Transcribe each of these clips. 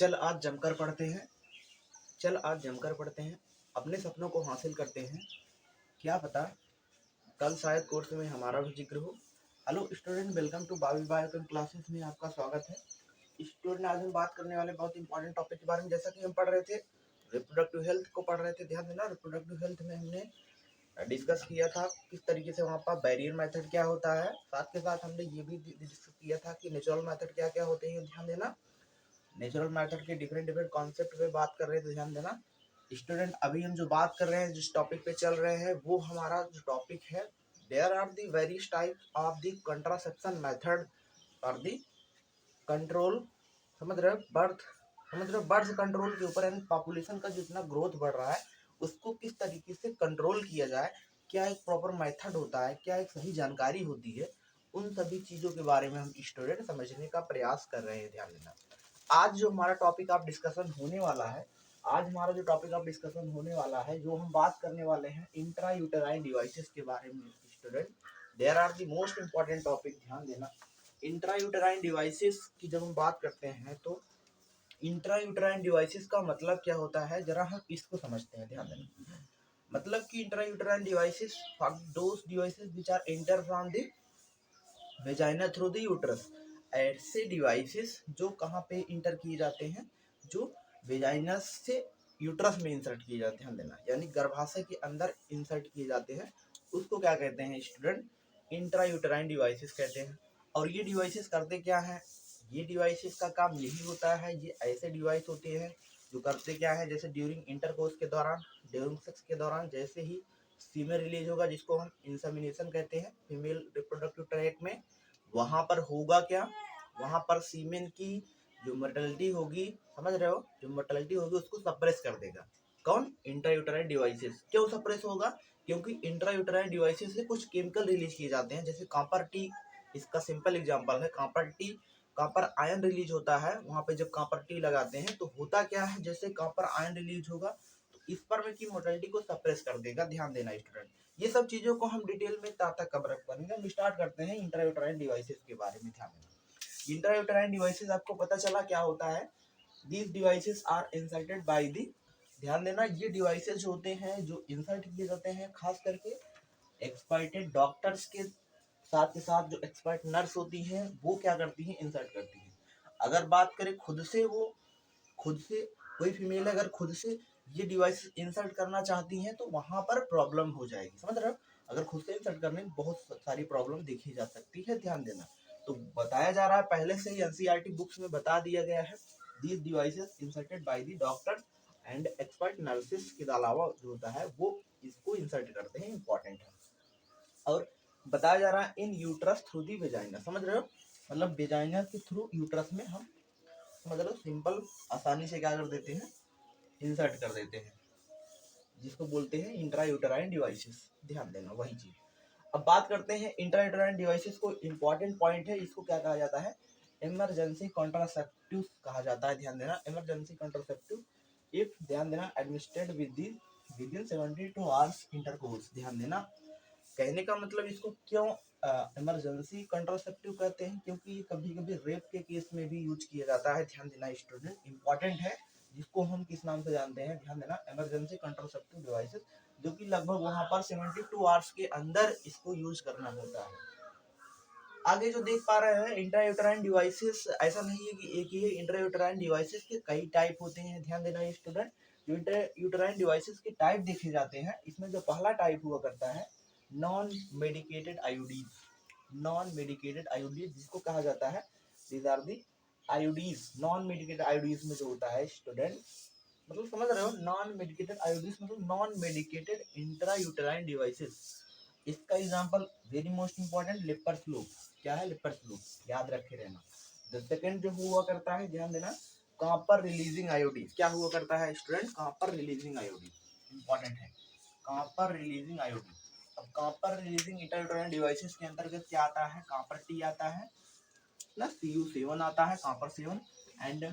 चल आज जमकर पढ़ते हैं। चल आज जमकर पढ़ते हैं, अपने सपनों को हासिल करते हैं। क्या पता कल शायद कोर्स में हमारा भी जिक्र हो। हेलो स्टूडेंट, वेलकम टू बाबी बायोकेम क्लासेस में आपका स्वागत है। स्टूडेंट, आज हम बात करने वाले बहुत इंपॉर्टेंट टॉपिक के बारे में। जैसा कि हम पढ़ रहे थे, रिप्रोडक्टिव हेल्थ को पढ़ रहे थे। ध्यान देना, रिप्रोडक्टिव हेल्थ में हमने डिस्कस किया था किस तरीके से वहाँ पर बैरियर मेथड क्या होता है। साथ के साथ हमने ये भी डिस्कस किया था कि नेचुरल मेथड क्या क्या होते हैं। ध्यान देना, नेचुरल मेथड के डिफरेंट डिफरेंट कॉन्सेप्ट पे बात कर रहे थे। ध्यान देना स्टूडेंट, अभी हम जो बात कर रहे हैं, जिस टॉपिक पे चल रहे हैं, वो हमारा जो टॉपिक है, there are the various type of the contraception method और दी कंट्रोल। समझ रहे हो, बर्थ कंट्रोल के ऊपर, यानी पॉपुलेशन का जितना ग्रोथ बढ़ रहा है उसको किस तरीके से कंट्रोल किया जाए, क्या एक प्रॉपर मेथड होता है, क्या एक सही जानकारी होती है, उन सभी चीज़ों के बारे में हम स्टूडेंट समझने का प्रयास कर रहे हैं। ध्यान देना, आज जो हमारा टॉपिक ऑफ डिस्कशन होने वाला है, जो हम बात करने वाले हैं इंट्रा यूटेराइन डिवाइसेस के बारे में। Student, there are the most important topic. ध्यान देना, इंट्रा यूटेराइन डिवाइसेस की जब हम बात करते हैं तो इंट्रा यूटेराइन डिवाइसेस का मतलब क्या होता है, जरा हम इसको समझते हैं। ध्यान देना, मतलब कि intra uterine devices are those devices which are enter from the vagina through the uterus. ऐसे डिवाइसेस जो कहाँ पे इंटर किए जाते हैं, जो वेजाइना से यूट्रस में इंसर्ट किए जाते हैं। ध्यान देना, यानी गर्भाशय के अंदर इंसर्ट किए जाते हैं, उसको क्या कहते हैं स्टूडेंट, इंट्रा यूटेराइन डिवाइसेस कहते हैं। और ये डिवाइसेस करते क्या है, ये डिवाइसेस का काम यही होता है, ये ऐसे डिवाइस होते हैं जो करते क्या है, जैसे ड्यूरिंग इंटरकोर्स के दौरान, ड्यूरिंग सेक्स के दौरान, जैसे ही सीमेन रिलीज होगा, जिसको हम इंसेमिनेशन कहते हैं फीमेल रिप्रोडक्टिव ट्रैक्ट में, वहां पर होगा क्या, वहां पर सीमेन की जो मोर्टेलिटी होगी, समझ रहे हो, जो मोर्टेलिटी होगी उसको सप्रेस कर देगा। कौन, इंट्रायूटेराइन डिवाइसेस। क्यों सप्रेस होगा, क्योंकि इंट्रायूटेराइन डिवाइसेस से कुछ केमिकल रिलीज किए जाते हैं, जैसे कॉपर टी इसका सिंपल एग्जांपल है। Copper T, copper ion release होता है वहां पे, जब कॉपर टी लगाते हैं तो होता क्या है, जैसे कॉपर आयन रिलीज होगा तो स्पर्म की मोर्टेलिटी को सप्रेस कर देगा। ध्यान देना स्टूडेंट, ये सब चीजों को हम डिटेल में ताता कवर करेंगे। हम स्टार्ट करते हैं इंट्रायूटेराइन डिवाइसेस के बारे में। ध्यान देना, इंट्रायूटेराइन डिवाइसेस आपको पता चला क्या होता है। These devices are inserted by the, ध्यान देना, ये डिवाइसेस होते हैं जो इंसर्ट किए जाते हैं खास करके एक्सपर्टेड डॉक्टर्स के साथ के साथ जो एक्सपर्ट नर्स होती हैं वो क्या करती हैं, इंसर्ट करती हैं। अगर बात करें खुद से, वो खुद से कोई फीमेल अगर खुद से ये डिवाइस इंसर्ट करना चाहती हैं तो वहां पर प्रॉब्लम हो जाएगी। समझ रहे हो, अगर खुद से इंसर्ट करने में बहुत सारी प्रॉब्लम देखी जा सकती है। ध्यान देना, तो बताया जा रहा है, पहले से ही एनसीईआरटी बुक्स में बता दिया गया है, these devices inserted by the doctors and expert nurses के अलावा जो होता है वो इसको इंसर्ट करते हैं, इंपॉर्टेंट है। और बताया जा रहा है इन यूट्रस थ्रू दी वेजाइना। समझ रहे हो, मतलब वेजाइना के थ्रू यूट्रस में हम, मतलब सिंपल आसानी से क्या कर देते हैं, इंसर्ट कर देते हैं, जिसको बोलते हैं इंट्रा यूटेराइन डिवाइसेस। ध्यान देना, वही चीज। अब बात करते हैं इंट्रा यूटेराइन डिवाइसेस को, इंपॉर्टेंट पॉइंट है, इसको क्या कहा जाता है, इमरजेंसी कॉन्ट्रासेप्टिव कहा जाता है। ध्यान देना, इमरजेंसी कॉन्ट्रासेप्टिव इफ, ध्यान देना, administrated with in 72 hours intercourse. ध्यान देना, कहने का मतलब इसको क्यों इमरजेंसी कंट्रासेप्टिव कहते हैं, क्योंकि ये कभी कभी रेप के केस में भी यूज किया जाता है। ध्यान देना स्टूडेंट, इंपॉर्टेंट है, जिसको हम किस नाम से जानते हैं, ध्यान देना, इमरजेंसी कंट्रासेप्टिव डिवाइसेस, जो कि लगभग वहां पर 72 आवर्स के अंदर इसको यूज करना होता है। आगे जो देख पा रहे हैं, इंट्रायूटेराइन डिवाइसेस ऐसा नहीं है कि एक ही है, इंट्रायूटेराइन डिवाइसेस के कई टाइप होते हैं। ध्यान देना स्टूडेंट, जो इंट्रायूटेराइन डिवाइसेस के टाइप देखे जाते हैं, इसमें जो पहला टाइप हुआ करता है non medicated IUDs. Non medicated IUDs जिसको कहा जाता है, these are the IUDs. Non medicated IUDs में जो होता है स्टूडेंट, मतलब समझ रहे हो, नॉन मेडिकेटेड आईओडीज मतलब नॉन मेडिकेटेड इंट्रायूटेराइन डिवाइसेस। इसका example very most important, Lippes loop. क्या है, लिपर्स लूप, याद रखे रहना। द सेकंड जो हुआ करता है, ध्यान देना, कॉपर रिलीजिंग आयोडीज। क्या हुआ करता है student, copper releasing IUDs, important है, कॉपर रिलीजिंग आयोडीज। अब कॉपर रिलीजिंग इंट्रायूटेराइन डिवाइसेस के अंतर्गत क्या आता है, कॉपर टी आता है, प्लस Cu7 आता है, कॉपर 7, एंड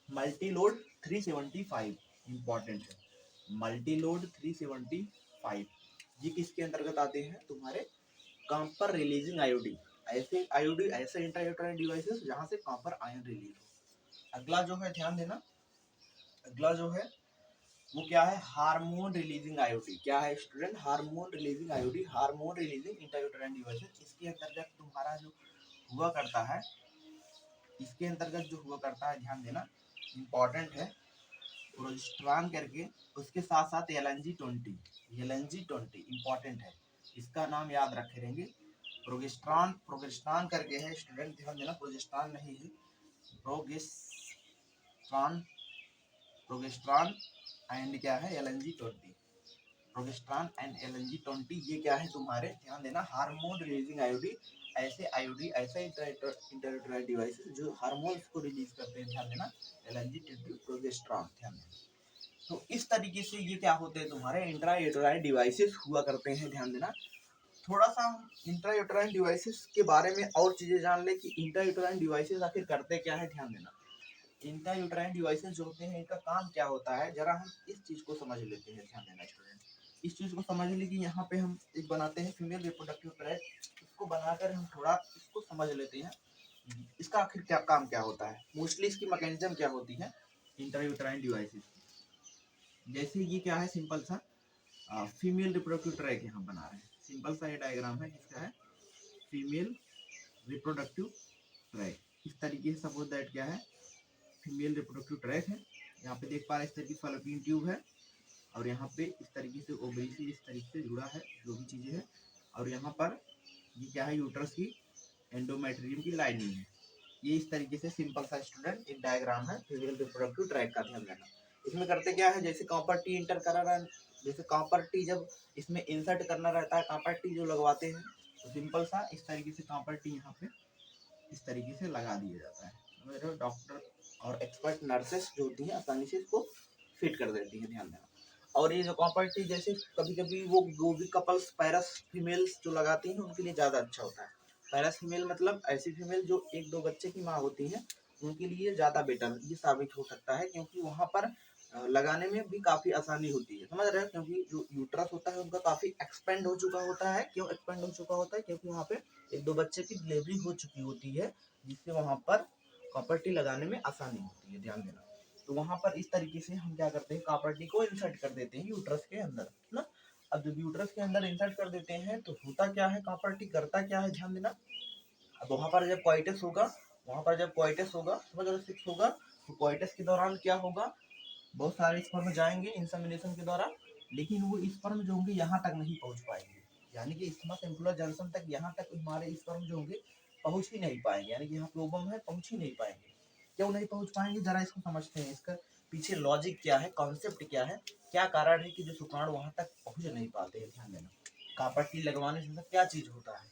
मल्टीलोड 375, इंपॉर्टेंट है, मल्टीलोड 375, ये किसके अंतर्गत आते हैं, तुम्हारे कॉपर रिलीजिंग आयोडी। ऐसे आयोडी, ऐसे इंट्रायूटेराइन डिवाइसेस जहां से कॉपर आयन रिलीज हो। अगला जो है, ध्यान देना, अगला जो है वो क्या है, हार्मोन रिलीजिंग आईओडी। क्या है student, hormone releasing IOD, hormone releasing intrauterine devices. इसके अंतर्गत तुम्हारा जो हुआ करता है, इसके अंतर्गत जो हुआ करता है, ध्यान देना इंपॉर्टेंट है, प्रोजेस्टेरॉन करके, उसके साथ साथ LNG-20, LNG-20 इंपॉर्टेंट है, इसका नाम याद रखे रहेंगे। प्रोजेस्टेरॉन, प्रोजेस्टेरॉन करके है स्टूडेंट, ध्यान देना, प्रोजेस्टेरॉन नहीं है, प्रोजेस्टेरॉन, प्रोजेस्टेरॉन एंड क्या है LNG-20, प्रोजेस्टेरॉन एंड LNG-20, ये क्या है तुम्हारे, ध्यान देना, हार्मोन रिलीजिंग आईओडी। ऐसे आईओडी, ऐसे इंट्रायूटेराइन डिवाइसेस जो हार्मोन्स को रिलीज करते हैं, ध्यान देना, LNG-20, प्रोजेस्टेरॉन, ध्यान देना। तो इस तरीके से ये क्या होते हैं तुम्हारे इंट्रायूटेराइन डिवाइसेस हुआ करते हैं, ध्यान देना। थोड़ा सा हम इंट्रायूटेराइन डिवाइसेस के बारे में और चीजें जान लें कि इंट्रायूटेराइन डिवाइसेस आखिर करते क्या है, ध्यान देना। इंट्रायूटेराइन डिवाइसेस जो होते हैं इनका काम क्या होता है, जरा हम इस चीज को समझ लेते हैं, ध्यान देना स्टूडेंट। इस चीज को समझ ली कि यहाँ पे हम एक बनाते हैं फीमेल रिप्रोडक्टिव ट्रैक्ट, इसको बनाकर हम थोड़ा इसको समझ लेते हैं, इसका आखिर क्या काम क्या होता है, मोस्टली इसकी मैकेनिज्म क्या होती है इंट्रायूटेराइन डिवाइसेस। जैसे ये क्या है, सिंपल सा फीमेल रिप्रोडक्टिव ट्रैक यहाँ बना रहे हैं, सिंपल सा ये डायग्राम है जिसका है फीमेल रिप्रोडक्टिव ट्रैक। इस तरीके से सपोज दैट क्या है, फीमेल रिप्रोडक्टिव ट्रैक है, यहाँ पे देख पा रहे हैं इस तरीके से फैलोपियन ट्यूब है, और यहाँ पे इस तरीके से ओवरी से इस तरीके से जुड़ा है जो भी चीजें है, और यहाँ पर ये क्या है, यूट्रस की एंडोमेट्रियम की लाइनिंग है। ये इस तरीके से सिंपल सा स्टूडेंट एक डायग्राम है फीमेल रिप्रोडक्टिव ट्रैक का, ध्यान देना। इसमें करते क्या है, जैसे कॉपर टी इंटर करा रहा है, जैसे कॉपर टी जब इसमें इंसर्ट करना रहता है, कॉपर टी जो लगवाते हैं, तो सिंपल सा इस तरीके से कॉपर टी यहाँ पे इस तरीके से लगा दिया जाता है, समझ डॉक्टर और एक्सपर्ट नर्सेस जो होती हैं आसानी से इसको फिट कर देती हैं, ध्यान देना। और ये जो कॉपर टी जैसे कभी कभी वो भी कपल्स पैरस फीमेल्स जो लगाती हैं उनके लिए ज़्यादा अच्छा होता है। पैरस फीमेल मतलब ऐसी फीमेल जो एक दो बच्चे की माँ होती हैं, उनके लिए ज़्यादा बेटर ये साबित हो सकता है, क्योंकि वहाँ पर लगाने में भी काफ़ी आसानी होती है, समझ रहे हो, क्योंकि जो यूट्रस होता है उनका काफ़ी एक्सपेंड हो चुका होता है। क्यों एक्सपेंड हो चुका होता है, क्योंकि वहाँ पे एक दो बच्चे की डिलीवरी हो चुकी होती है, जिससे वहाँ पर कॉपर टी लगाने में आसानी होती है, ध्यान देना। तो वहाँ पर इस तरीके से हम क्या करते हैं, कॉपर टी को इंसर्ट कर देते हैं यूट्रस के अंदर, है ना। अब जब यूट्रस के अंदर इंसर्ट कर देते हैं तो होता क्या है, कॉपर टी करता क्या है, ध्यान देना। अब वहाँ पर जब क्वाइटस होगा, वहाँ पर जब क्वाइटस होगा, समझ रहे हो, सेक्स होगा, तो क्वाइटस के दौरान क्या होगा, बहुत सारे स्पर्म जाएंगे इंसेमिनेशन के द्वारा, लेकिन वो स्पर्म जो होंगे यहाँ तक नहीं पहुँच पाएंगे, यानी कि इस्थमस एम्पुलर जंक्शन तक, यहाँ तक हमारे स्पर्म जो होंगे पहुँच ही नहीं पाएंगे, यानी कि यहाँ प्रोबम है, पहुँच ही नहीं पाएंगे। क्यों नहीं पहुँच पाएंगे, जरा इसको समझते हैं, इसका पीछे लॉजिक क्या है, कॉन्सेप्ट क्या है, क्या कारण है कि जो शुक्राणु वहाँ तक पहुँच नहीं पाते हैं, ध्यान देना। कॉपर टी लगवाने से क्या चीज़ होता है,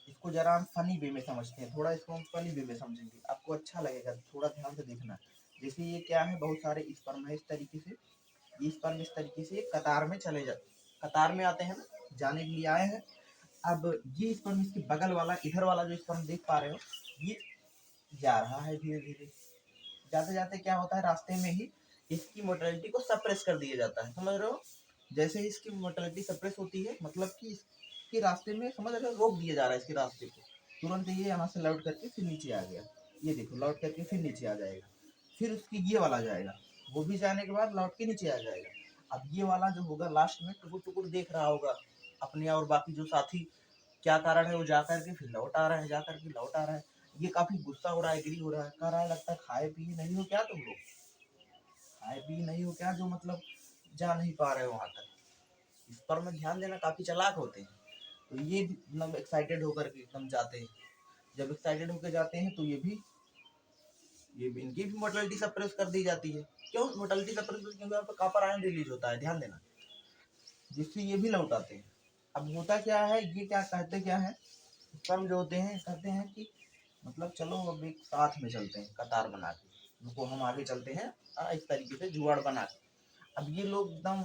इसको जरा हम फनी वे में समझते हैं, थोड़ा इसको हम फनी वे में समझेंगे, आपको अच्छा लगेगा, थोड़ा ध्यान से देखना। जैसे ये क्या है, बहुत सारे स्पर्म है इस तरीके से, ये स्पर्म इस तरीके से कतार में चले जाते, कतार में आते हैं ना, जाने के लिए आए हैं। अब ये स्पर्म इसके बगल वाला, इधर वाला जो स्पर्म देख पा रहे हो, ये जा रहा है धीरे धीरे, जाते जाते क्या होता है, रास्ते में ही इसकी मोटिलिटी को सप्रेस कर दिया जाता है, समझ रहे हो। जैसे ही इसकी मोटिलिटी सप्रेस होती है, मतलब कि इसके रास्ते में, समझ रहे हो, रोक दिया जा रहा है इसके रास्ते को, तुरंत ये यहाँ से लौट करके फिर नीचे आ गया, ये देखो लौट करके फिर नीचे आ जाएगा, फिर उसकी ये वाला जाएगा, वो भी जाने के बाद लौट के नीचे आ जाएगा। अब ये वाला जो होगा लास्ट में टुकुर टुकुर देख रहा होगा अपने, और बाकी जो साथी क्या कारण है, वो जा करके फिर लौट आ रहा है, जा करके लौट आ रहा है। ये काफी गुस्सा हो रहा है, एग्री हो रहा है, कह रहा है लगता है खाए पिए नहीं हो क्या तुम लोग, खाए पिए नहीं हो क्या, जो मतलब जा नहीं पा रहे हो वहां तक। इस पर में ध्यान देना, काफी चालाक होते हैं। तो ये भी एकदम एक्साइटेड होकर के एकदम जाते हैं, जब एक्साइटेड होकर जाते हैं तो ये भी इनकी भी मोर्टेलिटी सप्रेस कर दी जाती है। क्यों मोर्टेलिटी सप्रेस, क्योंकि यहाँ पर कॉपर आयन रिलीज होता है, ध्यान देना, जिससे ये भी लौट आते हैं। अब होता क्या है, ये क्या कहते क्या है, स्पर्म जो होते हैं कहते हैं कि मतलब चलो अब एक साथ में चलते हैं, कतार बना के, उनको हम आगे चलते हैं, इस तरीके से जुआड़ बना के। अब ये लोग एकदम,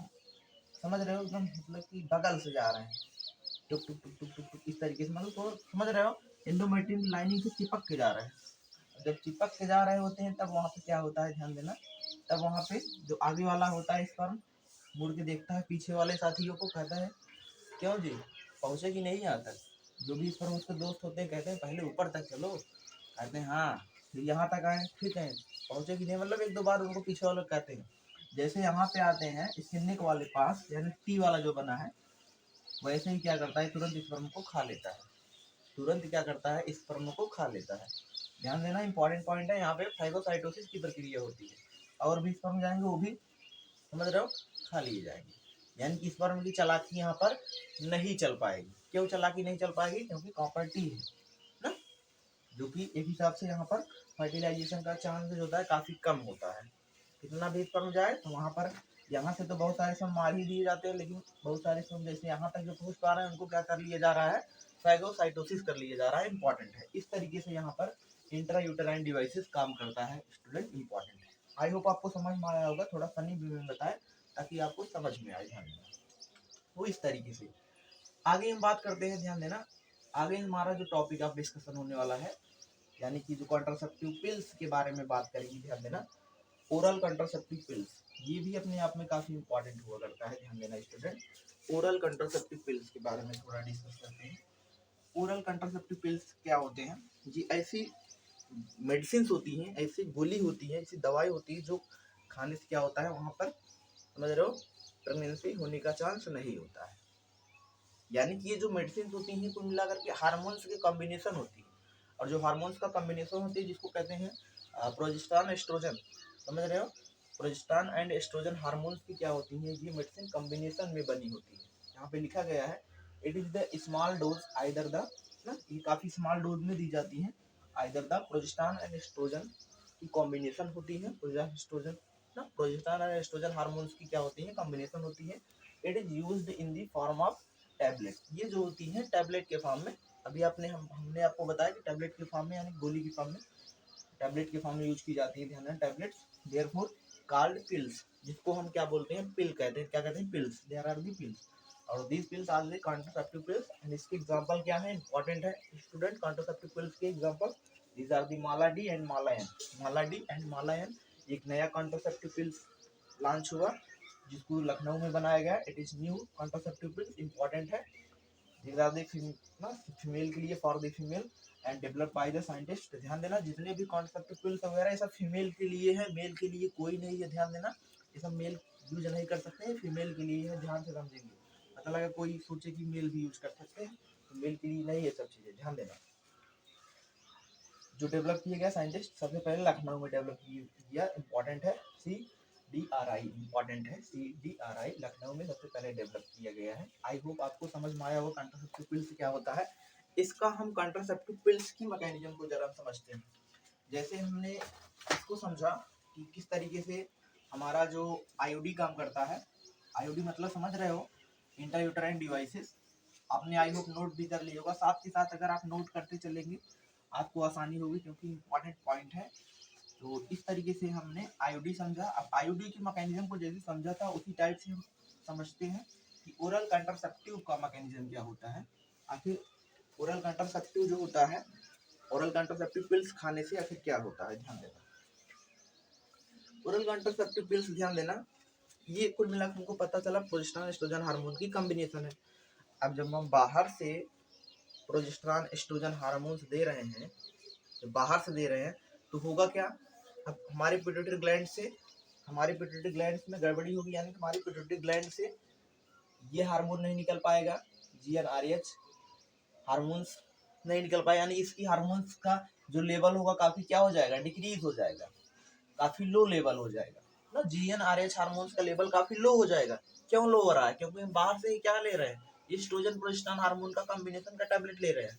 समझ रहे हो, एकदम मतलब कि बगल से जा रहे हैं, टुक टुक टुक टुक टुक टुक इस तरीके से, मतलब तो समझ रहे हो, एंडोमेट्रियम लाइनिंग से चिपक के जा रहे हैं। जब चिपक के जा रहे होते हैं तब वहाँ पे क्या होता है, ध्यान देना, तब वहाँ पे जो आगे वाला होता है स्पर्म मुड़ के देखता है पीछे वाले साथियों को, कहता है क्यों जी पहुँचे कि नहीं यहाँ तक। जो भी स्पर्म उसके दोस्त होते हैं कहते हैं पहले ऊपर तक चलो, कहते हैं हाँ फिर यहाँ तक आए, फिर कहें पहुँचे कि नहीं, मतलब एक दो बार उनको पीछे वाले कहते हैं। जैसे यहाँ पे आते हैं इस निक वाले पास, यानी टी वाला जो बना है, वैसे ही क्या करता है, तुरंत स्पर्म को खा लेता है, तुरंत क्या करता है, स्पर्म को खा लेता है। ध्यान देना, इंपॉर्टेंट पॉइंट है, यहाँ पे फाइगोसाइटोसिस की प्रक्रिया होती है, और भी स्पर्म जाएंगे वो भी समझ रहे हो खा लिए जाएंगे। यानी कि स्पर्म की चालाकी यहाँ पर नहीं चल पाएगी। क्यों चालाकी नहीं चल पाएगी? क्योंकि कॉपर टी है ना, जो कि एक हिसाब से यहाँ पर फर्टिलाइजेशन का चांस जो होता है काफी कम होता है। कितना भी स्पर्म जाए तो वहाँ पर, यहाँ से तो बहुत सारे स्पर्म मार ही दिए जाते हैं, लेकिन बहुत सारे स्पर्म जैसे यहाँ तक जो पहुँच पा रहे हैं उनको क्या कर लिया जा रहा है, फाइगोसाइटोसिस कर लिया जा रहा है। इंपॉर्टेंट है, इस तरीके से यहाँ पर इंट्रा यूटेराइन डिवाइसेस काम करता है स्टूडेंट, इंपॉर्टेंट है। आई होप आपको समझ में आया होगा, थोड़ा फनी वे में बताएं ताकि आपको समझ में आए। ध्यान देना, वो इस तरीके से आगे हम बात करते हैं। ध्यान देना, आगे हमारा जो टॉपिक ऑफ डिस्कशन होने वाला है, यानी कि जो कॉन्ट्रासेप्टिव पिल्स के बारे में बात करेंगे। ध्यान देना, ओरल कॉन्ट्रासेप्टिव पिल्स, ये भी अपने आप में काफी इंपॉर्टेंट हुआ करता है। ध्यान देना स्टूडेंट, ओरल कॉन्ट्रासेप्टिव पिल्स के बारे में थोड़ा डिस्कस करते हैं। ओरल कॉन्ट्रासेप्टिव पिल्स क्या होते हैं? ये ऐसी मेडिसिन होती हैं, ऐसी गोली होती है, ऐसी दवाई होती है जो खाने से क्या होता है, वहां पर समझ रहे हो प्रेगनेंसी होने का चांस नहीं होता है। यानी कि ये जो मेडिसिन होती हैं कुल मिलाकर के हार्मोन्स के कॉम्बिनेशन होती है, और जो हार्मोन्स का कॉम्बिनेशन होती है जिसको कहते हैं प्रोजेस्टेरॉन एस्ट्रोजन, समझ रहे हो, प्रोजेस्टेरॉन एंड एस्ट्रोजन हार्मोन्स की क्या होती है, ये मेडिसिन कॉम्बिनेशन में बनी होती है। यहाँ पे लिखा गया है it is the small dose either the ना, ये काफी स्मॉल डोज में दी जाती है, either the progesterone and estrogen की कॉम्बिनेशन होती है, प्रोजेस्टेरॉन ना, प्रोजेस्टेरॉन और एस्ट्रोजन हार्मोन्स की क्या होती है, कॉम्बिनेशन होती है। It is used in the form of tablet, ये जो होती है टैबलेट के फॉर्म में। अभी हमने आपको बताया कि टैबलेट के फॉर्म में यानी गोली के फॉर्म में, टैबलेट के फॉर्म में यूज की जाती है। ध्यान देना, टैबलेट्स देयरफॉर कॉल्ड पिल्स, जिसको हम क्या बोलते हैं, पिल कहते हैं। क्या कहते हैं? Pills, there are the pills, और these pills are the contraceptive pills. And इसके एग्जांपल क्या है, इंपॉर्टेंट है स्टूडेंट, कॉन्ट्रासेप्टिव पिल्स के example these are the Mala D and Mala N. Mala D and Mala N एक नया कॉन्ट्रासेप्टिव पिल्स लॉन्च हुआ जिसको लखनऊ में बनाया गया। It is new contraceptive pills, important है। These are the फीमेल के लिए, for the female and develop by the scientist. ध्यान देना, जितने भी कॉन्सेप्ट पिल्स वगैरह ये सब फीमेल के लिए है, मेल के लिए कोई नहीं है। ध्यान देना, ये सब मेल यूज नहीं कर सकते, फीमेल के लिए है। ध्यान से समझेंगे, पता लगा कोई सोचे कि मेल भी यूज कर सकते हैं, तो मेल के लिए नहीं है सब चीजें। ध्यान देना, जो डेवलप किया गया साइंटिस्ट सबसे पहले लखनऊ में डेवलप किया, इंपॉर्टेंट है। CDRI इंपॉर्टेंट है, CDRI लखनऊ में सबसे पहले डेवलप किया गया है। आई होप आपको समझ में आया होगा कॉन्ट्रासेप्टिव पिल्स क्या होता है। इसका हम कॉन्ट्रासेप्टिव पिल्स की मैकेनिज्म को जरा समझते हैं। जैसे हमने इसको समझा कि किस तरीके से हमारा जो IUD काम करता है। IUD मतलब समझ रहे हो, इंट्रायूटेराइन डिवाइसेस। आपने आई होप नोट भी कर लिया होगा, साथ के साथ अगर आप नोट करते चलेंगे आपको आसानी होगी, क्योंकि इंपॉर्टेंट पॉइंट है। तो इस तरीके से हमने IUD समझा। अब IUD की मैकेनिज्म को जैसे समझा था उसी टाइप से हम समझते हैं कि ओरल कॉन्ट्रासेप्टिव का मैकेनिज्म क्या होता है। आखिर ओरल कॉन्ट्रासेप्टिव जो होता है, ओरल कॉन्ट्रासेप्टिव पिल्स खाने से आखिर क्या होता है। ध्यान देना, ओरल कॉन्ट्रासेप्टिव पिल्स, ध्यान देना, ये कुल मिलाकर हमको पता चला प्रोजेस्टेरॉन एस्ट्रोजन हार्मोन की कॉम्बिनेशन है। अब जब हम बाहर से प्रोजेस्टेरॉन एस्ट्रोजन हार्मोन्स दे रहे हैं, जब बाहर से दे रहे हैं तो होगा क्या, अब हमारे पिट्यूटरी ग्लैंड से, हमारे पिट्यूटरी ग्लैंड में गड़बड़ी होगी, यानी हमारी पिट्यूटरी ग्लैंड से ये हार्मोन नहीं निकल पाएगा, GnRH हार्मोन्स नहीं निकल पाएगा, यानी इसकी हार्मोन्स का जो लेवल होगा काफी क्या हो जाएगा, डिक्रीज हो जाएगा, काफी लो लेवल हो जाएगा ना। GnRH हार्मोन्स का लेवल काफी लो हो जाएगा। क्यों लो हो रहा है? क्योंकि हम बाहर से क्या ले रहे हैं, एस्ट्रोजन प्रोजेस्टेरॉन हार्मोन का कॉम्बिनेशन का टैबलेट ले रहे हैं।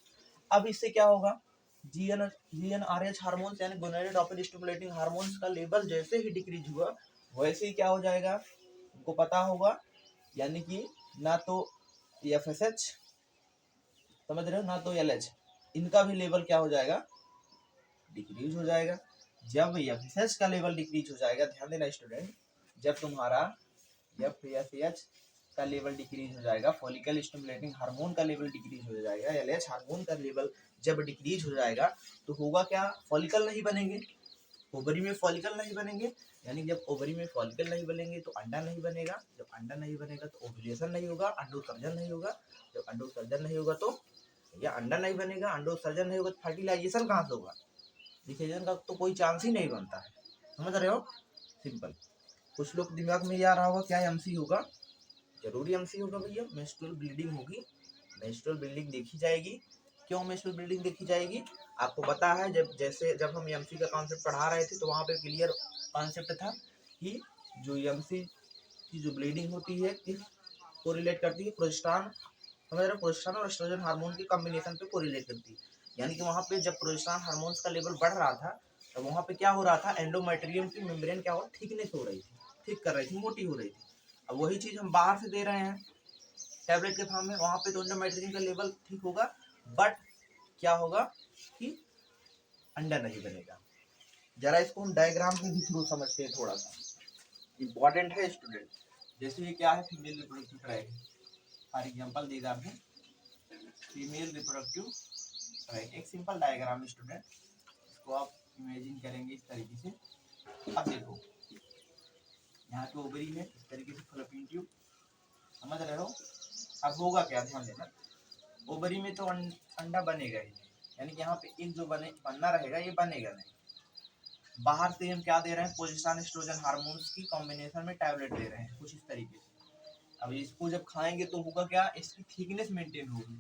अब इससे क्या होगा, GnRH हार्मोन्स यानी गोनाडोट्रोपिन स्टिमुलेटिंग हार्मोन्स का लेवल जैसे ही डिक्रीज हुआ वैसे ही क्या हो जाएगा, उनको पता होगा, यानी कि ना तो FSH समझ रहे हो, ना तो LH, इनका भी लेवल क्या हो जाएगा, डिक्रीज हो जाएगा। जब FSH का लेवल डिक्रीज हो जाएगा, ध्यान देना स्टूडेंट, जब तुम्हारा FSH का लेवल डिक्रीज हो जाएगा, फॉलिकल स्टिमुलेटिंग हार्मोन का लेवल डिक्रीज हो जाएगा, LH हार्मोन का लेवल जब डिक्रीज हो जाएगा तो होगा क्या, फॉलिकल नहीं बनेंगे, ओवरी में फॉलिकल नहीं बनेंगे। यानी जब ओवरी में फॉलिकल नहीं बनेंगे तो अंडा नहीं बनेगा, जब अंडा नहीं बनेगा तो ओव्यूलेशन नहीं होगा, अंडोत्सर्जन नहीं होगा, जब अंडोत्सर्जन नहीं होगा तो या अंडा नहीं बनेगा, अंडोत्सर्जन नहीं होगा तो फर्टिलाइजेशन कहाँ से होगा, डिसीजन का तो कोई चांस ही नहीं बनता है, समझ रहे हो, सिंपल। कुछ लोग दिमाग में ये आ रहा होगा क्या एमसी होगा, जरूरी एमसी होगा भैया, मेंस्ट्रुअल ब्लीडिंग होगी, मेंस्ट्रुअल ब्लीडिंग देखी जाएगी। क्यों मेंस्ट्रुअल ब्लीडिंग देखी जाएगी, आपको पता है जब हम एमसी का कॉन्सेप्ट पढ़ा रहे थे तो वहाँ पे क्लियर कॉन्सेप्ट था कि जो एमसी की जो ब्लीडिंग होती है किस को रिलेट करती है, प्रोजेस्टेरॉन, समझ रहे हो, प्रोजेस्टेरॉन और एस्ट्रोजन हार्मोन के कॉम्बिनेशन पे को रिलेट करती है। यानी कि वहाँ पे जब प्रोजेस्टेरॉन हार्मोन्स का लेवल बढ़ रहा था तो वहाँ पे क्या हो रहा था, एंडोमेट्रियम की मेम्ब्रेन क्या हो थिकनेस हो रही थी, ठीक कर रही थी, मोटी हो रही थी। अब वही चीज़ हम बाहर से दे रहे हैं टैबलेट के फॉर्म में, वहाँ पे तो एंडोमेट्रियम का लेवल ठीक होगा, बट क्या होगा कि अंडा नहीं बनेगा। जरा इसको हम डायग्राम के भी थ्रू समझते हैं, थोड़ा सा इंपॉर्टेंट है स्टूडेंट। जैसे ये क्या है, female reproductive tract, for example the आपने फीमेल रिप्रोडक्टिव ट्रैक्ट, एक सिंपल डायग्राम स्टूडेंट, इसको आप इमेजिन करेंगे इस तरीके से। अब देखो यहाँ पे ओवरी है, इस तरीके से फैलोपियन ट्यूब, समझ रहे हो। अब होगा क्या, ध्यान देना, ओवरी में तो अंडा बनेगा ही नहीं, यानी कि यहाँ पे एक जो बनना रहेगा ये बनेगा नहीं। बाहर से हम क्या दे रहे हैं, प्रोजेस्टेरॉन एस्ट्रोजन हार्मोन्स की कॉम्बिनेशन में टैबलेट दे रहे हैं कुछ इस तरीके से। अब इसको जब खाएंगे तो होगा क्या, इसकी थिकनेस मेंटेन होगी,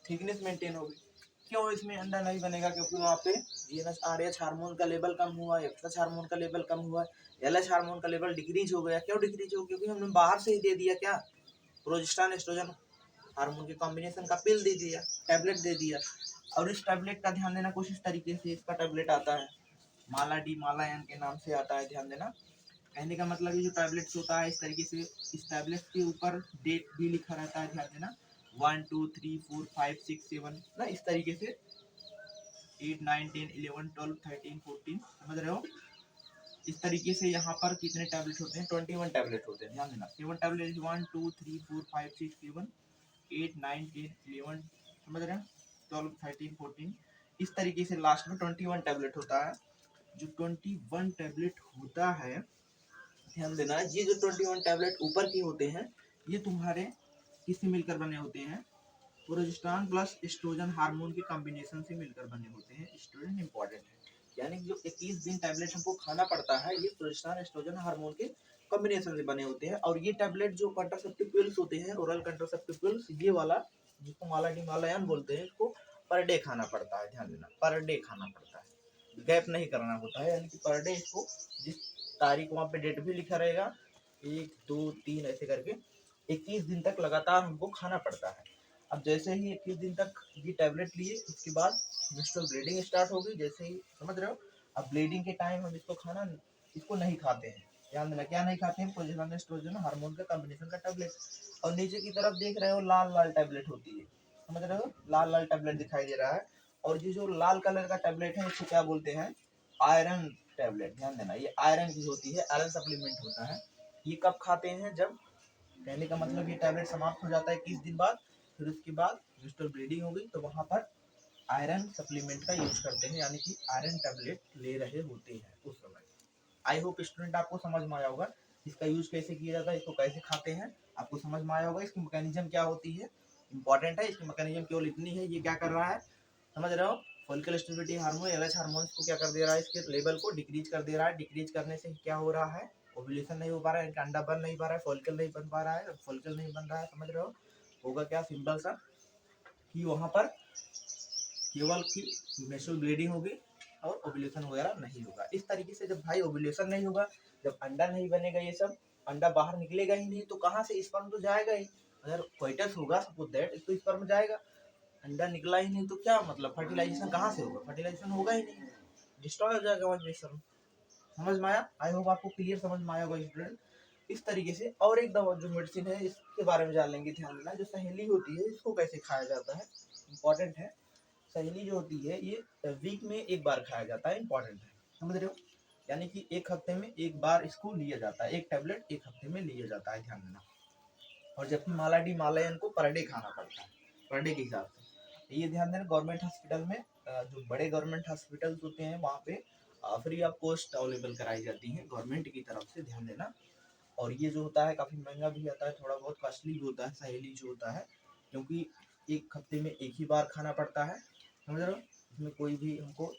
थिकनेस मेंटेन होगी। क्यों इसमें अंडा नहीं बनेगा, क्योंकि वहाँ पे जीएनएच हार्मोन का लेवल कम हुआ, एफएसएच हार्मोन का लेवल कम हुआ, एलएच हार्मोन का लेवल डिक्रीज हो गया। क्यों डिक्रीज हो, क्योंकि हमने बाहर से ही दे दिया क्या, प्रोजेस्टेरॉन एस्ट्रोजन हार्मोन के कॉम्बिनेशन का पिल दे दिया, टैबलेट दे दिया। और इस टैबलेट का ध्यान देना, कुछ इस तरीके से इसका टैबलेट आता है, माला डी मालायन के नाम से आता है, ध्यान देना। कहने का मतलब ये जो टैबलेट्स होता है इस तरीके से, इस टैबलेट के ऊपर डेट भी लिखा रहता है, ध्यान देना, 1 2 3 4 5 6 7 ना, इस तरीके से 8 9 10 11 12 13 14, समझ रहे हो। इस तरीके से यहाँ पर कितने टैबलेट होते हैं, 21 टैबलेट होते हैं, ध्यान देना। 7 टैबलेट 1 2 3 4 5 6 7 8 9 10 11, समझ रहे हैं, 12 13 14, इस तरीके से लास्ट में 21 टैबलेट होता है। जो 21 टैबलेट होता है, ध्यान देना, ये जो 21 टैबलेट ऊपर के होते हैं ये तुम्हारे किससे मिलकर बने होते हैं, प्रोजेस्टेरॉन प्लस एस्ट्रोजन हार्मोन के कॉम्बिनेशन से मिलकर बने होते हैं स्टूडेंट, इंपॉर्टेंट है। यानी कि जो 21 दिन टैबलेट हमको खाना पड़ता है ये प्रोजेस्टेरॉन एस्ट्रोजन हार्मोन के कॉम्बिनेशन से बने होते हैं। और ये टैबलेट जो कंट्रासेप्टिव पिल्स होते हैं, ओरल कंट्रासेप्टिव पिल्स, ये वाला जिसको माला डी मालायन बोलते हैं, इसको पर डे खाना पड़ता है, ध्यान देना, पर डे खाना पड़ता है, गैप नहीं करना होता है। यानी कि पर डे इसको, जिस तारीख वहाँ पे डेट भी लिखा रहेगा 1 2 3 ऐसे करके 21 दिन तक लगातार हमको खाना पड़ता है। अब जैसे ही 21 दिन तक ये टैबलेट लिए उसके बाद मेंस्ट्रुअल ब्लीडिंग स्टार्ट होगी, जैसे ही, समझ रहे हो। अब ब्लीडिंग के टाइम हम इसको नहीं खाते हैं, ध्यान देना, क्या नहीं खाते हैं, प्रोजेस्टेरॉन एस्ट्रोजन हार्मोन का कॉम्बिनेशन का टैबलेट। और नीचे की तरफ देख रहे हो लाल लाल टैबलेट होती है, समझ रहे हो, लाल लाल टैबलेट दिखाई दे रहा है। और ये जो लाल कलर का टैबलेट है इसको क्या बोलते हैं, आयरन टैबलेट, ध्यान देना, ये आयरन की होती है, आयरन सप्लीमेंट होता है। ये कब खाते हैं, जब, कहने का मतलब ये टैबलेट समाप्त हो जाता है 21 दिन बाद, फिर उसके बाद मेंस्ट्रुअल ब्लीडिंग हो गई तो वहाँ पर आयरन सप्लीमेंट का यूज करते हैं, यानी कि आयरन टैबलेट ले रहे होते हैं उस समय। आई होप स्टूडेंट आपको समझ में आया होगा इसका यूज कैसे किया जाता है, इसको कैसे खाते हैं, आपको समझ में आया होगा, इसकी मैकेनिज्म क्या होती है, इंपॉर्टेंट है। इसकी मैकेनिज्म केवल इतनी है, ये क्या कर रहा है, समझ रहे हो, follicle stimulating hormone LH hormone को क्या कर दे रहा है, इसके लेवल को डिक्रीज कर दे रहा है। डिक्रीज करने से क्या हो रहा है, ओव्यूलेशन नहीं हो पा रहा है, अंडा बन नहीं पा रहा है, फॉलिकल नहीं बन पा रहा है, फॉलिकल नहीं बन रहा है, समझ रहे हो। होगा क्या, सिंपल सा, कि वहाँ पर केवल की मेंस्ट्रुअल ब्लीडिंग होगी और ओव्यूलेशन वगैरह नहीं होगा। इस तरीके से जब भाई ओव्यूलेशन नहीं होगा, जब अंडा नहीं बनेगा, ये सब अंडा बाहर निकलेगा ही नहीं, तो कहाँ से, स्पर्म तो जाएगा ही। अगर कोइटस होगा सपोज दैट तो स्पर्म जाएगा, अंडा निकला ही नहीं तो क्या मतलब, फर्टिलाइजेशन कहाँ से होगा, फर्टिलाइजेशन होगा ही नहीं, डिस्ट्रॉय हो जाएगा वही मिश्रण। समझ में आया, आई होप आपको क्लियर समझ में आया होगा स्टूडेंट। इस तरीके से और एक दवा जो मेडिसिन है इसके बारे में जान लेंगे, ध्यान देना, जो सहेली होती है इसको कैसे खाया जाता है, इंपॉर्टेंट है। सहेली जो होती है ये वीक में एक बार खाया जाता है, इंपॉर्टेंट है, समझ रहे हो। यानी कि एक हफ्ते में एक बार इसको लिया जाता है, एक टैबलेट एक हफ्ते में लिया जाता है, ध्यान देना। और जबकि माला डी मालायन को पर डे खाना पड़ता है, पर डे के हिसाब से। ये ध्यान देना, गवर्नमेंट हॉस्पिटल में जो बड़े गवर्नमेंट हॉस्पिटल होते हैं वहाँ पे फ्री ऑफ कॉस्ट अवेलेबल कराई जाती हैं गवर्नमेंट की तरफ से, ध्यान देना। और ये जो होता है काफ़ी महंगा भी आता है, थोड़ा बहुत कॉस्टली भी होता है सहेली जो होता है, क्योंकि एक हफ्ते में एक ही बार खाना पड़ता है, समझ रहे हो। इसमें कोई भी हमको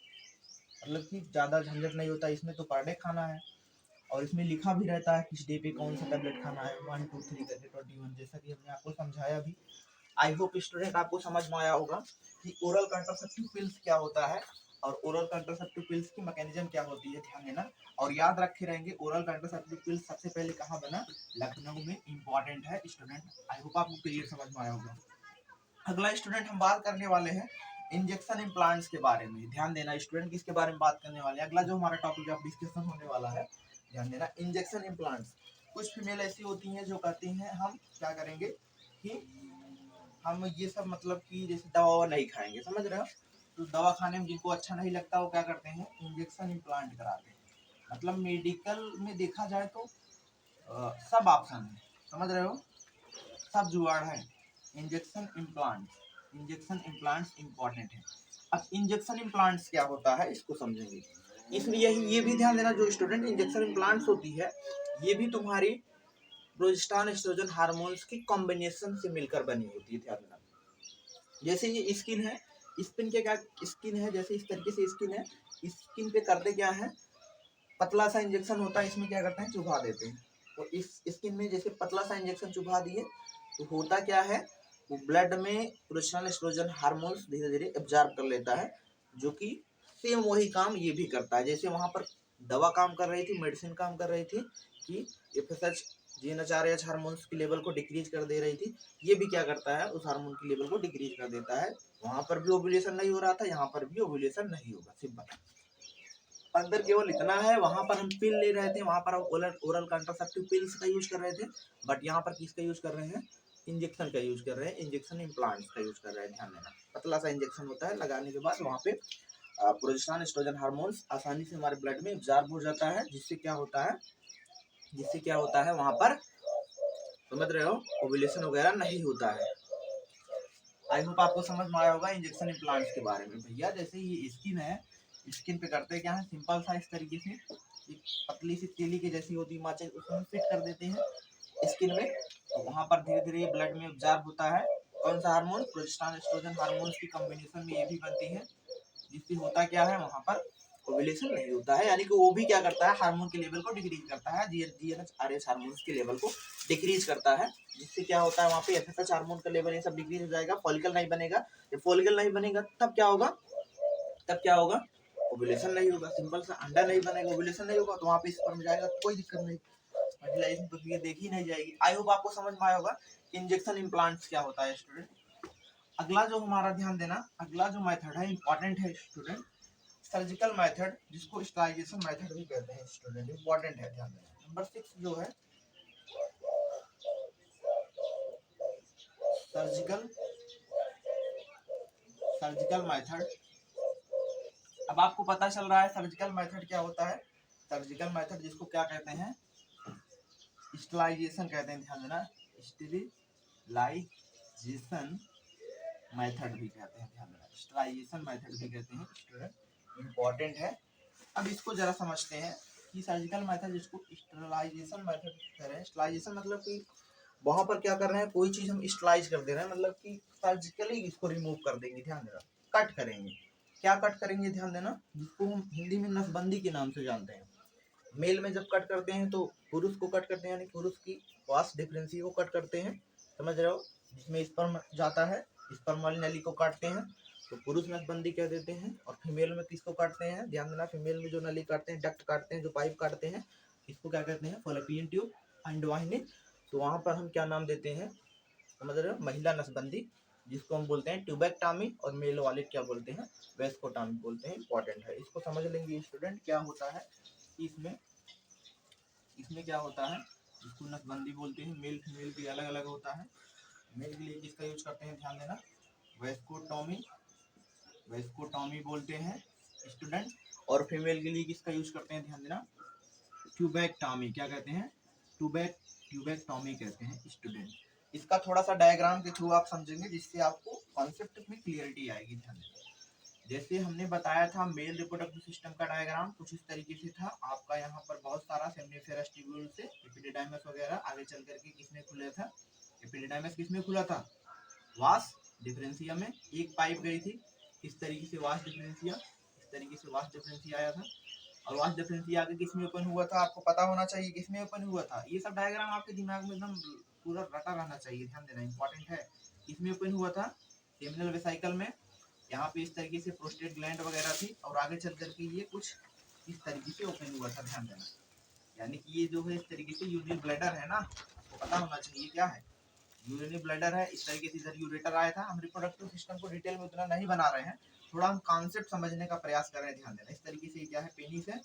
मतलब कि ज़्यादा झंझट नहीं होता इसमें, तो पर डे खाना है और इसमें लिखा भी रहता है किस डे पे कौन सा टैबलेट खाना है, 1 2 3 करके 21, जैसा कि हमने आपको समझाया भी। आई होप स्टूडेंट आपको समझ में आया होगा कि ओरल कंट्रासेप्टिव पिल्स क्या होता है और ओरल कंट्रासेप्टिव पिल्स की मैकेनिज्म क्या होती है, ध्यान देना। और याद रखे रहेंगे ओरल कंट्रासेप्टिव पिल्स सबसे पहले कहाँ बना, लखनऊ में, इंपॉर्टेंट है स्टूडेंट। आई होप आपको क्लियर समझ में आया होगा। अगला स्टूडेंट हम बात करने वाले हैं इंजेक्शन इम्प्लांट्स के बारे में। ध्यान देना स्टूडेंट, किसके बारे में बात करने वाले हैं, अगला जो हमारा टॉपिक ऑफ डिस्कशन होने वाला है, ध्यान देना, इंजेक्शन इम्प्लांट्स। कुछ फीमेल ऐसी होती हैं जो कहती हैं हम क्या करेंगे कि हम ये सब मतलब कि जैसे दवा नहीं खाएंगे, समझ रहे हो, तो दवा खाने में जिनको अच्छा नहीं लगता वो क्या करते हैं, इंजेक्शन इम्प्लांट कराते हैं। मतलब मेडिकल में देखा जाए तो सब ऑप्शन है, समझ रहे हो, सब जुगाड़ है। इंजेक्शन इम्प्लांट्स इंपॉर्टेंट है। अब इंजेक्शन इम्प्लांट्स क्या होता है इसको समझेंगे, इसलिए ये भी ध्यान देना जो स्टूडेंट इंजेक्शन इम्प्लांट्स होती है ये भी तुम्हारी प्रोजेस्टेरोन एस्ट्रोजन हार्मोन्स की कॉम्बिनेशन से मिलकर बनी होती है, ध्यान देना। जैसे ये स्किन है, स्किन के क्या स्किन है, जैसे इस तरीके से स्किन है, स्किन पे करते क्या है, पतला सा इंजेक्शन होता है, इसमें क्या करते हैं, चुभा देते हैं। तो इस स्किन में जैसे पतला सा इंजेक्शन चुभा दिए तो होता क्या है, वो ब्लड में प्रोजेस्टेरोन एस्ट्रोजन हार्मोन्स धीरे धीरे एब्जॉर्ब कर लेता है, जो कि सेम वही काम ये भी करता है। जैसे वहाँ पर दवा काम कर रही थी, मेडिसिन काम कर रही थी कि एफएसएच जीएनएचआरएच हार्मोन्स की लेवल को डिक्रीज कर दे रही थी, ये भी क्या करता है, उस हार्मोन की लेवल को डिक्रीज कर देता है। वहाँ पर भी ओव्यूलेशन नहीं हो रहा था, यहाँ पर भी ओव्यूलेशन नहीं होगा, सिंपल। अंदर केवल इतना है, वहां पर हम पिल ले रहे थे, वहां पर हम ओरल कंट्रासेप्टिव पिल्स का यूज कर रहे थे, बट यहाँ पर किसका यूज कर रहे हैं, इंजेक्शन का यूज कर रहे हैं, इंजेक्शन इम्प्लांट्स का यूज कर रहे हैं। ध्यान देना, पतला सा इंजेक्शन होता है, लगाने के बाद वहाँ पे प्रोजेस्टेरोन एस्ट्रोजन हार्मोन्स आसानी से हमारे ब्लड में एब्जॉर्ब हो जाता है, जिससे क्या होता है, वहाँ पर समझ रहे हो, ओव्यूलेशन वगैरह नहीं होता है। आई होप आपको समझ में आया होगा इंजेक्शन इम्प्लांट्स के बारे में। भैया जैसे ये स्किन है, स्किन पे करते क्या है, सिंपल सा इस तरीके से एक पतली सी तीली के जैसी होती है माचिस, उसमें फिट कर देते हैं स्किन में, तो वहाँ पर धीरे धीरे ब्लड में ऑब्जॉर्ब होता है कौन सा हार्मोन, प्रोजेस्टेरोन एस्ट्रोजन हार्मोन्स की कॉम्बिनेशन में ये भी बनती है, जिससे होता क्या है, वहाँ पर ओव्यूलेशन नहीं होता है। यानी कि वो भी क्या करता है, हार्मोन के लेवल को डिक्रीज करता है, जीएनएचआरएच हार्मोन्स के लेवल को डिक्रीज करता है, जिससे क्या होता है, वहाँ पे एफएसएच हार्मोन का लेवल ये सब डिक्रीज हो जाएगा, फॉलिकल नहीं बनेगा। जब फॉलिकल नहीं बनेगा तब क्या होगा, ओव्यूलेशन नहीं होगा, सिंपल सा, अंडा नहीं बनेगा, ओव्यूलेशन नहीं होगा, तो वहाँ पे स्पर्म जाएगा, कोई दिक्कत नहीं, फर्टिलाइजेशन प्रक्रिया देखी नहीं जाएगी। आई होप आपको समझ में आया होगा इंजेक्शन इम्प्लांट्स क्या होता है स्टूडेंट। अगला जो हमारा ध्यान देना, अगला जो मेथड है इंपॉर्टेंट है स्टूडेंट, सर्जिकल मेथड, जिसको स्टरलाइजेशन मेथड भी कहते हैं स्टूडेंट, इंपॉर्टेंट है, ध्यान देना। नंबर 6 जो है सर्जिकल मेथड। अब आपको पता चल रहा है सर्जिकल मेथड क्या होता है, सर्जिकल मेथड जिसको क्या कहते हैं, स्टरलाइजेशन कहते हैं, ध्यान देना, स्टरलाइजेशन मेथड भी कहते हैं, ध्यान देना, स्टरलाइजेशन मेथड भी कहते हैं स्टूडेंट, इंपॉर्टेंट है। अब इसको जरा समझते हैं कि सर्जिकल मेथड जिसको स्टरलाइजेशन मेथड कह रहे हैं, स्टरलाइजेशन मतलब कि वहां पर क्या कर रहे हैं, कोई चीज हम स्टरलाइज कर दे रहे हैं, मतलब कि सर्जिकली इसको रिमूव कर देंगे, ध्यान देना, कट करेंगे। क्या कट करेंगे, ध्यान देना, जिसको हम हिंदी में नसबंदी के नाम से जानते हैं। मेल में जब कट करते हैं तो पुरुष को कट करते हैं, यानी पुरुष की वास डिफरेंसी को कट करते हैं, समझ रहे हो, जिसमें स्पर्म जाता है, स्पर्म वाली नली को काटते हैं तो पुरुष नसबंदी कह देते हैं। और फीमेल में किसको काटते हैं, ध्यान देना, फीमेल में जो नली काटते हैं, डक्ट काटते हैं, जो पाइप काटते हैं, इसको क्या कहते हैं, फॉलोपियन ट्यूब, अंडवाहिनी। तो वहाँ पर हम क्या नाम देते हैं, समझ रहे हो, महिला नसबंदी, जिसको हम बोलते हैं ट्यूबेक्टामी, और मेल वाले क्या बोलते हैं, वेस्कोटामी बोलते हैं, इंपॉर्टेंट है, इसको समझ लेंगे स्टूडेंट। क्या होता है इसमें, क्या होता है, इसको नसबंदी बोलते हैं, मेल फीमेल भी अलग अलग होता है। मेल के लिए किसका यूज करते हैं, ध्यान देना, वेस्कोटॉमी बोलते हैं स्टूडेंट, और फीमेल के लिए किसका यूज करते हैं, ध्यान देना, ट्यूबेक्टामी, क्या कहते हैं, ट्यूबेक्टॉमी कहते हैं स्टूडेंट। इसका थोड़ा सा डायग्राम के थ्रू आप समझेंगे, जिससे आपको कॉन्सेप्ट में क्लियरिटी आएगी, ध्यान देना। जैसे हमने बताया था मेल रिप्रोडक्टिव सिस्टम का डायग्राम कुछ इस तरीके से था आपका, यहाँ पर बहुत सारा सेमिनिफेरस ट्यूब्यूल से एपिडिडाइमस वगैरह, आगे चल करके किसने खुला था, एपिडिडाइमस किसमें खुला था, वास डिफरेंशिया में, एक पाइप गई थी इस तरीके से वास डिफरेंशिया, इस तरीके से वास्ट डिफरेंस आया था, और वास्ट डिफरेंस आगे किस में ओपन हुआ था आपको पता होना चाहिए, किस में ओपन हुआ था। ये सब डायग्राम आपके दिमाग में एकदम पूरा रटा रहना चाहिए, ध्यान देना इंपॉर्टेंट है। किस में ओपन हुआ था, सेमिनल वेसिकल में। यहाँ पे इस तरीके से प्रोस्टेट ग्लैंड वगैरह थी, और आगे चल करके ये कुछ इस तरीके से ओपन हुआ था, ध्यान देना। यानी कि ये जो है इस तरीके से यूरिनरी ब्लैडर है ना, आपको पता होना चाहिए क्या है, यूरिनरी ब्लैडर है। इस तरीके से इधर यूरेटर आया था। हम रिप्रोडक्टिव सिस्टम को डिटेल में उतना नहीं बना रहे हैं, थोड़ा हम कॉन्सेप्ट समझने का प्रयास कर रहे हैं, ध्यान देना। इस तरीके से क्या है, पेनिस है।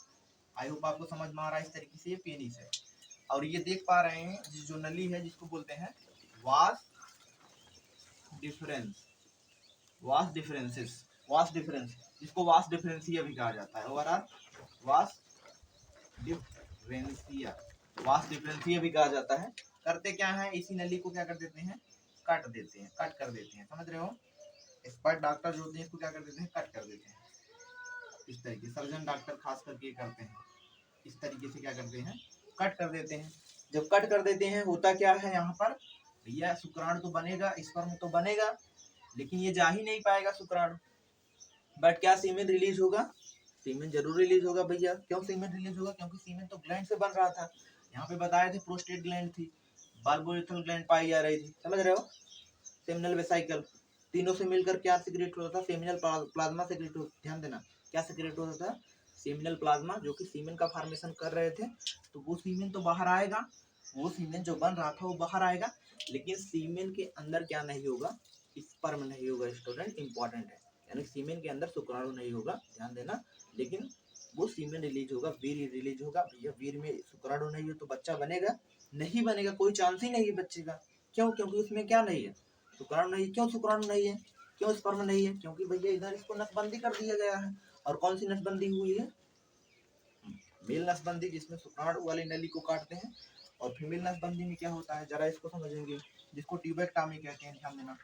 आई होप आपको समझ में आ रहा है। इस तरीके से ये पेनिस है, और ये देख पा रहे हैं जो नली है जिसको बोलते हैं वास डिफरेंस, वास डिफरेंसेस, वास डिफरेंस, जिसको वास डिफरेंसिया भी कहा जाता है। ओवरऑल वास डिफरेंसिया, वास डिफरेंसिया भी कहा जाता है। करते क्या है, इसी नली को क्या कर देते हैं, काट देते हैं, कट कर देते हैं, समझ रहे हो। एक्सपर्ट डॉक्टर जो होते हैं इसको क्या कर देते हैं, कट कर देते हैं। इस तरीके सर्जन डॉक्टर खास करके करते हैं, इस तरीके से क्या करते हैं, कट कर देते हैं। जब कट कर देते हैं होता क्या है, यहाँ पर भैया शुक्राणु तो बनेगा, स्पर्म तो बनेगा, लेकिन ये जा ही नहीं पाएगा शुक्राणु। बट क्या सीमेन रिलीज होगा, सीमेन जरूर रिलीज होगा भैया। क्यों सीमेन रिलीज होगा, क्योंकि सीमेन तो ग्लैंड से बन रहा था। यहाँ पे बताए थे प्रोस्टेट ग्लैंड थी, बार्बोरेथल ग्लैंड पाई जा रही थी, समझ रहे हो। सेमिनल वेसिकल, तीनों से मिलकर क्या सीक्रेट होता था, सेमिनल प्लाज्मा सीक्रेट होता, ध्यान देना क्या सीक्रेट होता था, सेमिनल प्लाज्मा, जो कि सीमेन का फॉर्मेशन कर रहे थे। तो वो सीमेन तो बाहर आएगा, वो सीमेन जो बन रहा था वो बाहर आएगा, लेकिन सीमेन के अंदर क्या नहीं होगा, स्पर्म नहीं होगा। स्टूडेंट इंपॉर्टेंट है, यानी सीमेन के अंदर शुक्राणु नहीं होगा, ध्यान देना। लेकिन वो सीमेन रिलीज होगा, वीर रिलीज होगा। भैया वीर में शुक्राणु नहीं हो तो बच्चा बनेगा, नहीं बनेगा, कोई चांस ही नहीं है बच्चे का। क्यों, क्योंकि उसमें क्या नहीं है, शुक्राणु नहीं। क्यों शुक्राणु नहीं है, क्यों स्पर्म नहीं है, क्योंकि भैया इधर इसको नसबंदी कर दिया गया है। और कौन सी नसबंदी हुई है, मेल नसबंदी, जिसमें शुक्राणु वाली नली को काटते हैं। और फीमेल नसबंदी में क्या होता है, जरा इसको समझेंगे, जिसको ट्यूबेक्टॉमी कहते हैं, ध्यान देना।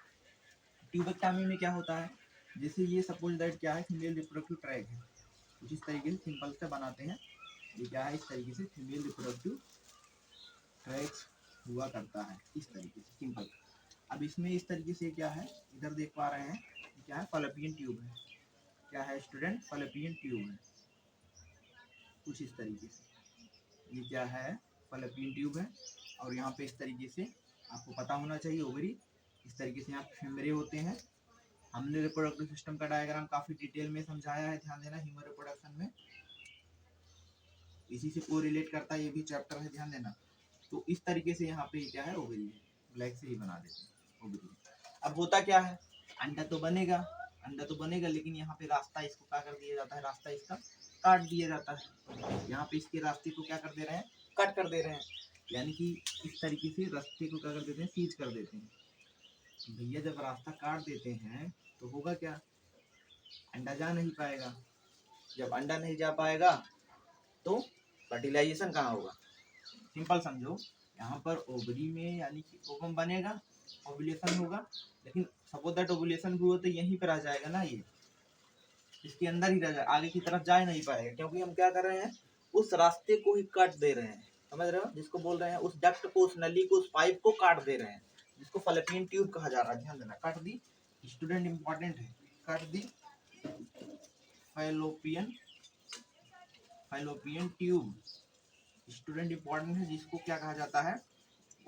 ट्यूबेक्टॉमी में क्या होता है, जैसे ये सपोज दैट क्या है, फीमेल रिप्रोडक्टिव ट्रैक है, कुछ इस तरीके से सिंपल से बनाते हैं। ये क्या है, इस तरीके से फीमेल रिप्रोडक्टिव ट्रैक हुआ करता है, इस तरीके से सिंपल। अब इसमें इस तरीके से क्या है, इधर देख पा रहे हैं क्या है, फैलोपियन ट्यूब है। क्या है स्टूडेंट, फैलोपियन ट्यूब है, कुछ इस तरीके से। ये क्या है, फैलोपियन ट्यूब है। और यहाँ पे इस तरीके से आपको पता होना चाहिए ओवरी, इस तरीके से यहाँ फिमरे होते हैं। हमने रिप्रोडक्टिव सिस्टम का डायग्राम काफी डिटेल में समझाया है, ध्यान देना, ह्यूमन रिप्रोडक्शन में इसी से कोरिलेट करता है, ये भी चैप्टर है, ध्यान देना। तो इस तरीके से यहाँ पे क्या है, ओवरी है, ब्लैक से ही बना देते हैं ओवरी। अब होता क्या है, अंडा तो बनेगा, अंडा तो बनेगा, लेकिन यहाँ पे रास्ता इसको क्या कर दिया जाता है, रास्ता इसका काट दिया जाता है। यहाँ पे इसके रास्ते को क्या कर दे रहे हैं, कट कर दे रहे हैं, यानी कि इस तरीके से रास्ते को क्या कर देते हैं, सीज कर देते हैं। भैया जब रास्ता काट देते हैं तो होगा क्या, अंडा जा नहीं पाएगा। जब अंडा नहीं जा पाएगा तो फर्टिलाइजेशन कहाँ होगा, सिंपल समझो, यहाँ पर ओवरी में यानी कि ओवम बनेगा, ओव्यूलेशन होगा, लेकिन सपोज दैट ओव्यूलेशन भी हो तो यहीं पर आ जाएगा ना, ये इसके अंदर ही रह जाए, आगे की तरफ जा ही नहीं पाएगा, क्योंकि हम क्या कर रहे हैं, उस रास्ते को ही काट दे रहे हैं, समझ रहे हो, जिसको बोल रहे हैं उस डक्ट को, उस नली को, उस पाइप को काट दे रहे हैं, जिसको फैलोपियन ट्यूब कहा जा रहा है, ध्यान देना। काट दी, स्टूडेंट इंपॉर्टेंट है, काट दी fallopian, fallopian tube, student important है, जिसको क्या कहा जाता है,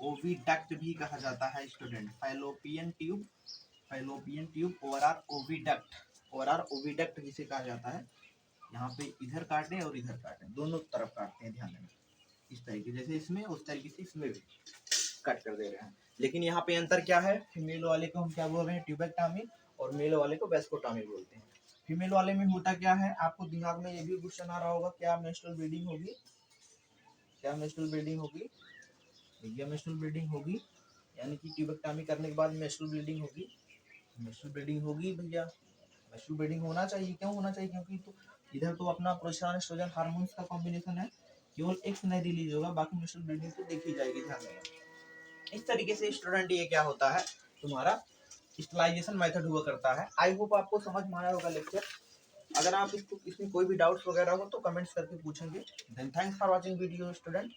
ओविडक्ट भी कहा जाता है student. Fallopian tube, fallopian tube or oviduct, or oviduct जिसे कहा जाता है। यहाँ पे इधर काटे और इधर काटे, दोनों तरफ काटते हैं, ध्यान देना। इस तरीके जैसे इसमें, उस तरीके से इसमें भी कट कर दे रहे हैं। लेकिन यहाँ पे अंतर क्या है, फीमेल वाले को हम क्या बोल रहे हैं, ट्यूबेक्टॉमी, और मेल वाले को वेस्कोटॉमी बोलते हैं। फीमेल वाले में होता क्या है, आपको दिमाग में ये भी क्वेश्चन आ रहा होगा, क्या मेंस्ट्रुअल ब्लीडिंग होगी, क्या मेंस्ट्रुअल ब्लीडिंग होगी, भैया मेंस्ट्रुअल ब्लीडिंग होगी, यानी कि ट्यूबेक्टॉमी करने के बाद मेंस्ट्रुअल ब्लीडिंग होगी, मेंस्ट्रुअल ब्लीडिंग होगी भैया, मेंस्ट्रुअल ब्लीडिंग होना चाहिए। क्यों होना चाहिए, क्योंकि तो इधर तो अपना प्रोजेस्टेरोन एस्ट्रोजन हार्मोन्स का कॉम्बिनेशन है, केवल एक्स नहीं रिलीज होगा, बाकी मेंस्ट्रुअल ब्लीडिंग तो देखी जाएगी, ध्यान देना। इस तरीके से स्टूडेंट ये क्या होता है, तुम्हारा स्टरलाइजेशन मेथड हुआ करता है। आई होप आपको समझ में आया होगा लेक्चर। अगर आप इसमें कोई भी डाउट्स वगैरह हो तो कमेंट्स करके पूछेंगे। Then thanks for watching video student.